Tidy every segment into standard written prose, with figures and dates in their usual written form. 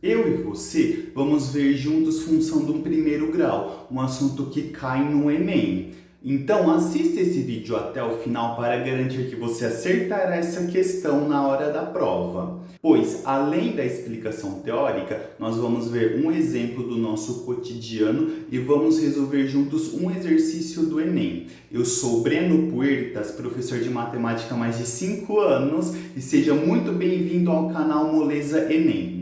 Eu e você vamos ver juntos função do primeiro grau, um assunto que cai no Enem. Então assista esse vídeo até o final para garantir que você acertará essa questão na hora da prova. Pois, além da explicação teórica, nós vamos ver um exemplo do nosso cotidiano e vamos resolver juntos um exercício do Enem. Eu sou Breno Puertas, professor de matemática há mais de 5 anos e seja muito bem-vindo ao canal Moleza Enem.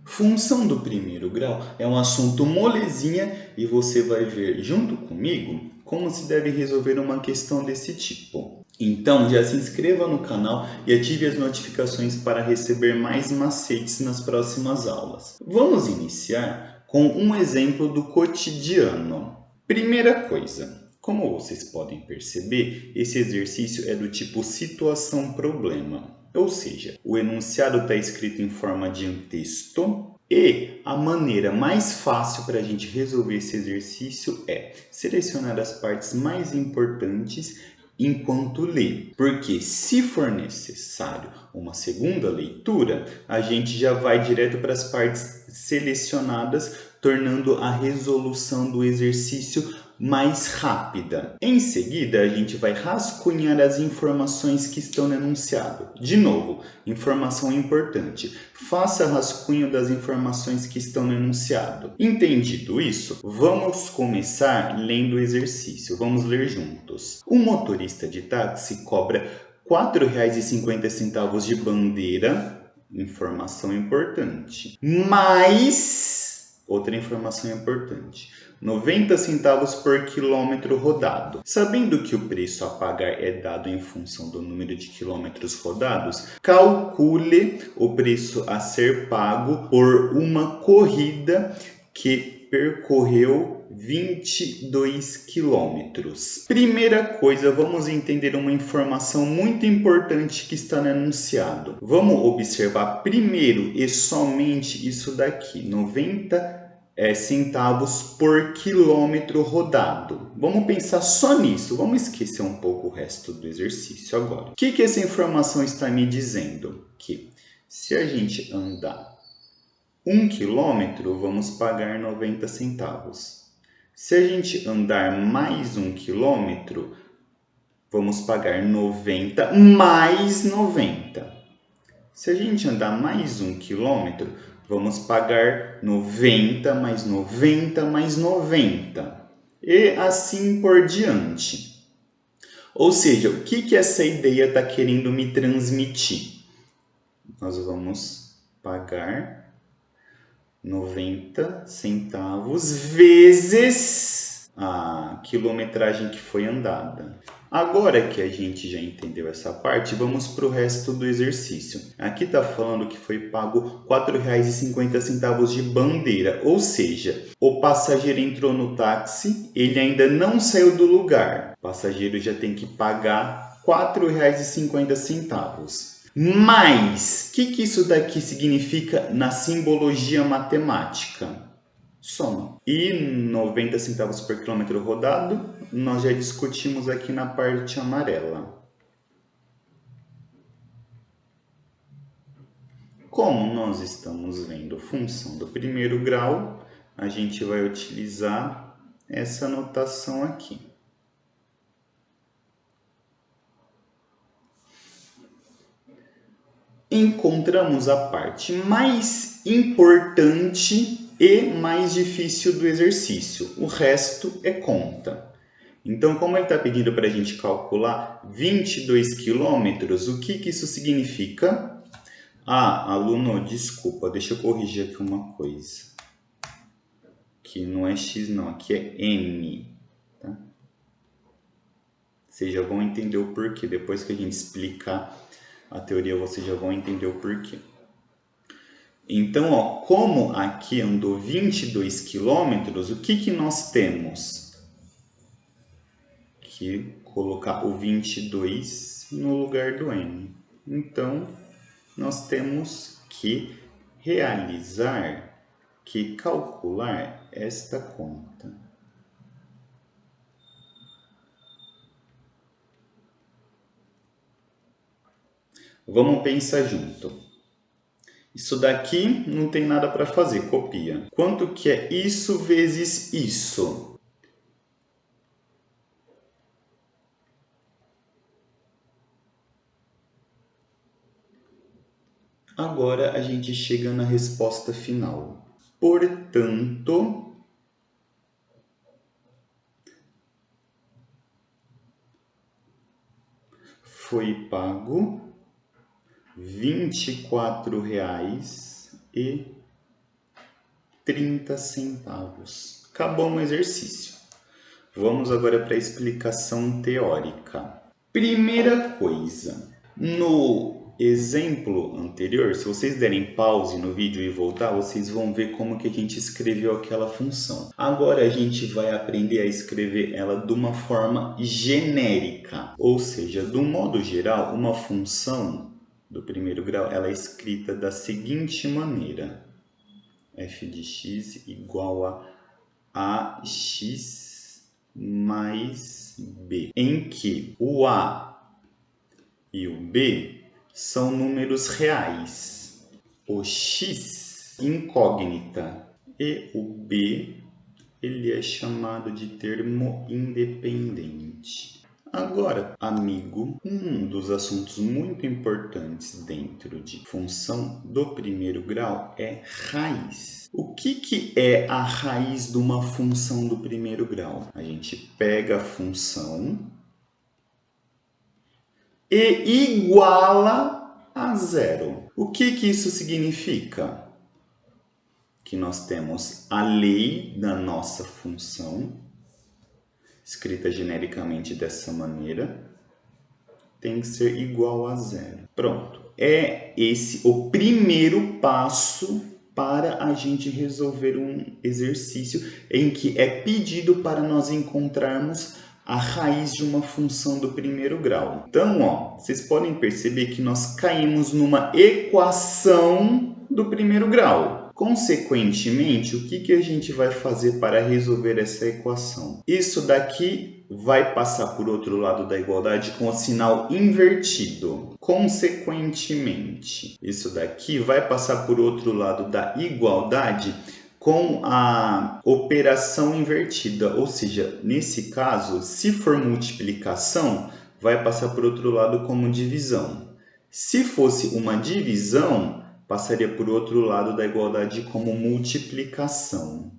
Função do primeiro grau é um assunto molezinha e você vai ver junto comigo como se deve resolver uma questão desse tipo. Então já se inscreva no canal e ative as notificações para receber mais macetes nas próximas aulas. Vamos iniciar com um exemplo do cotidiano. Primeira coisa, como vocês podem perceber, esse exercício é do tipo situação-problema. Ou seja, o enunciado está escrito em forma de um texto e a maneira mais fácil para a gente resolver esse exercício é selecionar as partes mais importantes enquanto lê. Porque se for necessário uma segunda leitura, a gente já vai direto para as partes selecionadas, tornando a resolução do exercício mais rápida. Em seguida, a gente vai rascunhar as informações que estão no enunciado. De novo, informação importante. Faça rascunho das informações que estão no enunciado. Entendido isso, vamos começar lendo o exercício. Vamos ler juntos. O motorista de táxi cobra R$ 4,50 de bandeira, informação importante, mais outra informação importante, 90 centavos por quilômetro rodado. Sabendo que o preço a pagar é dado em função do número de quilômetros rodados, calcule o preço a ser pago por uma corrida que percorreu 22 quilômetros. Primeira coisa, vamos entender uma informação muito importante que está no enunciado. Vamos observar primeiro e somente isso daqui, 90 centavos por quilômetro rodado. Vamos pensar só nisso, vamos esquecer um pouco o resto do exercício agora. O que essa informação está me dizendo? Que se a gente andar 1 quilômetro, vamos pagar 90 centavos. Se a gente andar mais 1 quilômetro, vamos pagar 90 mais 90. Se a gente andar mais 1 quilômetro, vamos pagar 90 mais 90 mais 90. E assim por diante. Ou seja, o que essa ideia está querendo me transmitir? Nós vamos pagar 90 centavos vezes a quilometragem que foi andada. Agora que a gente já entendeu essa parte, vamos para o resto do exercício. Aqui está falando que foi pago R$ 4,50 de bandeira, ou seja, o passageiro entrou no táxi, ele ainda não saiu do lugar. O passageiro já tem que pagar R$ 4,50. Mas, o que isso daqui significa na simbologia matemática? Soma. E 90 centavos por quilômetro rodado, nós já discutimos aqui na parte amarela. Como nós estamos vendo função do primeiro grau, a gente vai utilizar essa notação aqui. Encontramos a parte mais importante e mais difícil do exercício. O resto é conta. Então, como ele está pedindo para a gente calcular 22 quilômetros, o que isso significa? Ah, aluno, desculpa, deixa eu corrigir aqui uma coisa. Que não é x não, aqui é n. Tá? Vocês já vão entender o porquê. Depois que a gente explicar a teoria, vocês já vão entender o porquê. Então, ó, como aqui andou 22 quilômetros, o que nós temos? Que colocar o 22 no lugar do n. Então, nós temos que realizar, que calcular esta conta. Vamos pensar junto. Isso daqui não tem nada para fazer, copia. Quanto que é isso vezes isso? Agora a gente chega na resposta final. Portanto, foi pago R$ 24,30. Acabou o exercício. Vamos agora para a explicação teórica. Primeira coisa, no exemplo anterior, se vocês derem pause no vídeo e voltar, vocês vão ver como que a gente escreveu aquela função. Agora a gente vai aprender a escrever ela de uma forma genérica, ou seja, do modo geral, uma função do primeiro grau ela é escrita da seguinte maneira: f de x igual a ax mais b, em que o a e o b são números reais, o x incógnita e o b ele é chamado de termo independente. Agora, amigo, um dos assuntos muito importantes dentro de função do primeiro grau é raiz. O que é a raiz de uma função do primeiro grau? A gente pega a função e iguala a zero. O que isso significa? Que nós temos a lei da nossa função, escrita genericamente dessa maneira, tem que ser igual a zero. Pronto. É esse o primeiro passo para a gente resolver um exercício em que é pedido para nós encontrarmos a raiz de uma função do primeiro grau. Então, ó, vocês podem perceber que nós caímos numa equação do primeiro grau. Consequentemente, o que a gente vai fazer para resolver essa equação? Isso daqui vai passar por outro lado da igualdade com o sinal invertido. Consequentemente, isso daqui vai passar por outro lado da igualdade com a operação invertida. Ou seja, nesse caso, se for multiplicação, vai passar por outro lado como divisão. Se fosse uma divisão, passaria por outro lado da igualdade como multiplicação.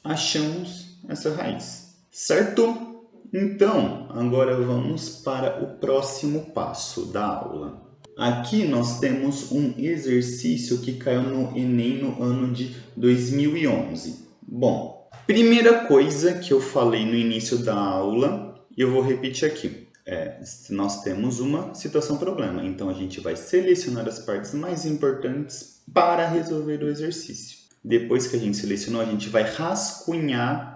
Achamos essa raiz, certo? Então, agora vamos para o próximo passo da aula. Aqui nós temos um exercício que caiu no Enem no ano de 2011. Bom, primeira coisa que eu falei no início da aula, e eu vou repetir aqui. Nós temos uma situação-problema, então a gente vai selecionar as partes mais importantes para resolver o exercício. Depois que a gente selecionou, a gente vai rascunhar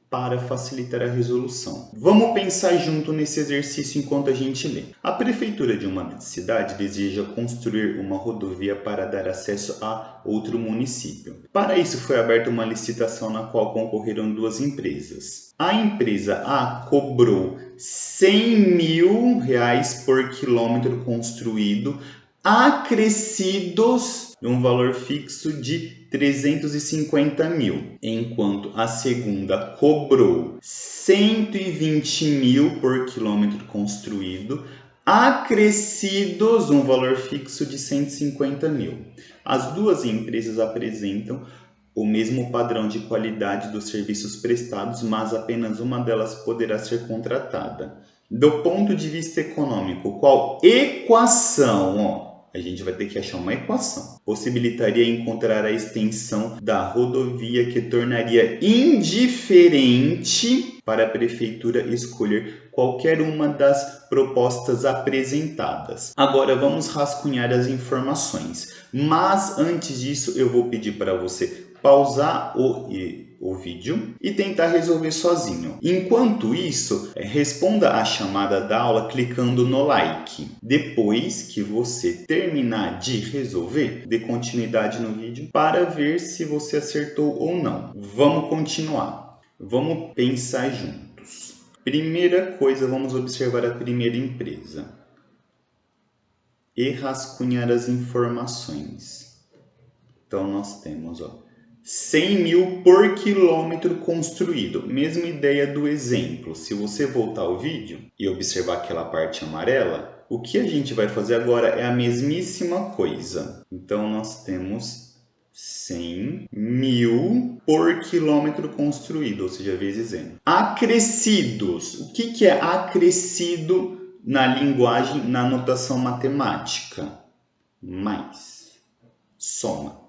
para facilitar a resolução. Vamos pensar junto nesse exercício enquanto a gente lê. A prefeitura de uma cidade deseja construir uma rodovia para dar acesso a outro município. Para isso foi aberta uma licitação na qual concorreram duas empresas. A empresa A cobrou R$ 100.000 por quilômetro construído, acrescidos de um valor fixo de 350 mil, enquanto a segunda cobrou 120 mil por quilômetro construído, acrescidos um valor fixo de 150 mil. As duas empresas apresentam o mesmo padrão de qualidade dos serviços prestados, mas apenas uma delas poderá ser contratada. Do ponto de vista econômico, qual equação, a gente vai ter que achar uma equação, possibilitaria encontrar a extensão da rodovia que tornaria indiferente para a prefeitura escolher qualquer uma das propostas apresentadas. Agora vamos rascunhar as informações, mas antes disso eu vou pedir para você pausar o vídeo e tentar resolver sozinho. Enquanto isso, responda a chamada da aula clicando no like. Depois que você terminar de resolver, dê continuidade no vídeo para ver se você acertou ou não. Vamos continuar. Vamos pensar juntos. Primeira coisa, vamos observar a primeira empresa e rascunhar as informações. Então, nós temos, ó, 100 mil por quilômetro construído. Mesma ideia do exemplo. Se você voltar ao vídeo e observar aquela parte amarela, o que a gente vai fazer agora é a mesmíssima coisa. Então, nós temos 100 mil por quilômetro construído, ou seja, vezes N. Acrescidos. O que é acrescido na linguagem, na notação matemática? Mais. Soma.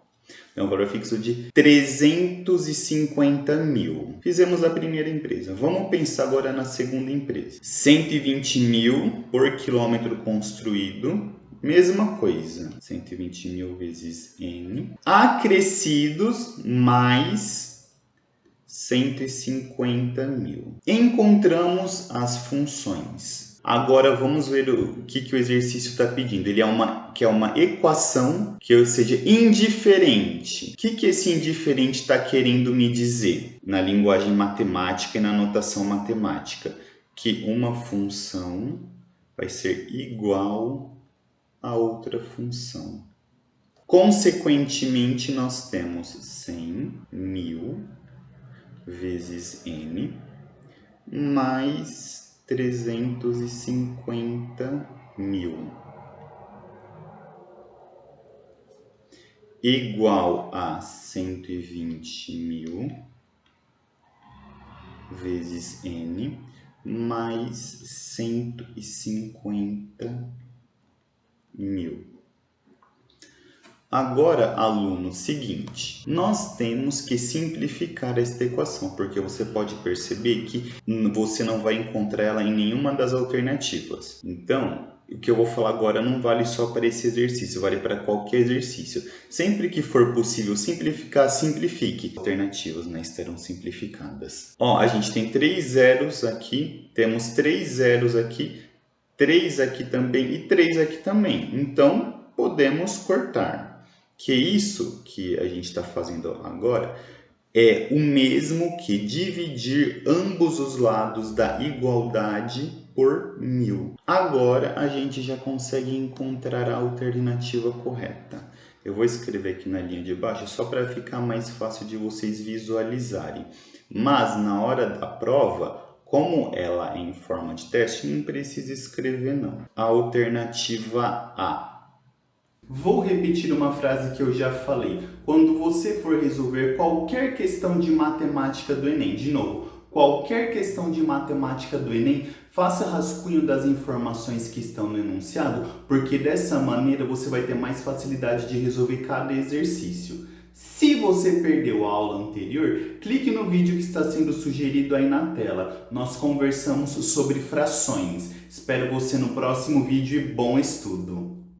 É um valor fixo de 350 mil. Fizemos a primeira empresa. Vamos pensar agora na segunda empresa. 120 mil por quilômetro construído. Mesma coisa. 120 mil vezes N. Acrescidos mais 150 mil. Encontramos as funções. Agora vamos ver o que o exercício está pedindo. Ele quer uma equação que seja indiferente. O que esse indiferente está querendo me dizer na linguagem matemática e na notação matemática? Que uma função vai ser igual a outra função. Consequentemente, nós temos 100 mil vezes N mais 350 mil igual a 120 mil vezes N mais 150 mil. Agora, aluno, seguinte, nós temos que simplificar esta equação, porque você pode perceber que você não vai encontrar ela em nenhuma das alternativas. Então, o que eu vou falar agora não vale só para esse exercício, vale para qualquer exercício. Sempre que for possível simplificar, simplifique. Alternativas, né, estarão simplificadas. Ó, a gente tem 3 zeros aqui, temos 3 zeros aqui, 3 aqui também e 3 aqui também. Então, podemos cortar. Que isso que a gente está fazendo agora é o mesmo que dividir ambos os lados da igualdade por 1000. Agora a gente já consegue encontrar a alternativa correta. Eu vou escrever aqui na linha de baixo só para ficar mais fácil de vocês visualizarem. Mas na hora da prova, como ela é em forma de teste, não precisa escrever não. A alternativa A. Vou repetir uma frase que eu já falei. Quando você for resolver qualquer questão de matemática do Enem, de novo, qualquer questão de matemática do Enem, faça rascunho das informações que estão no enunciado, porque dessa maneira você vai ter mais facilidade de resolver cada exercício. Se você perdeu a aula anterior, clique no vídeo que está sendo sugerido aí na tela. Nós conversamos sobre frações. Espero você no próximo vídeo e bom estudo!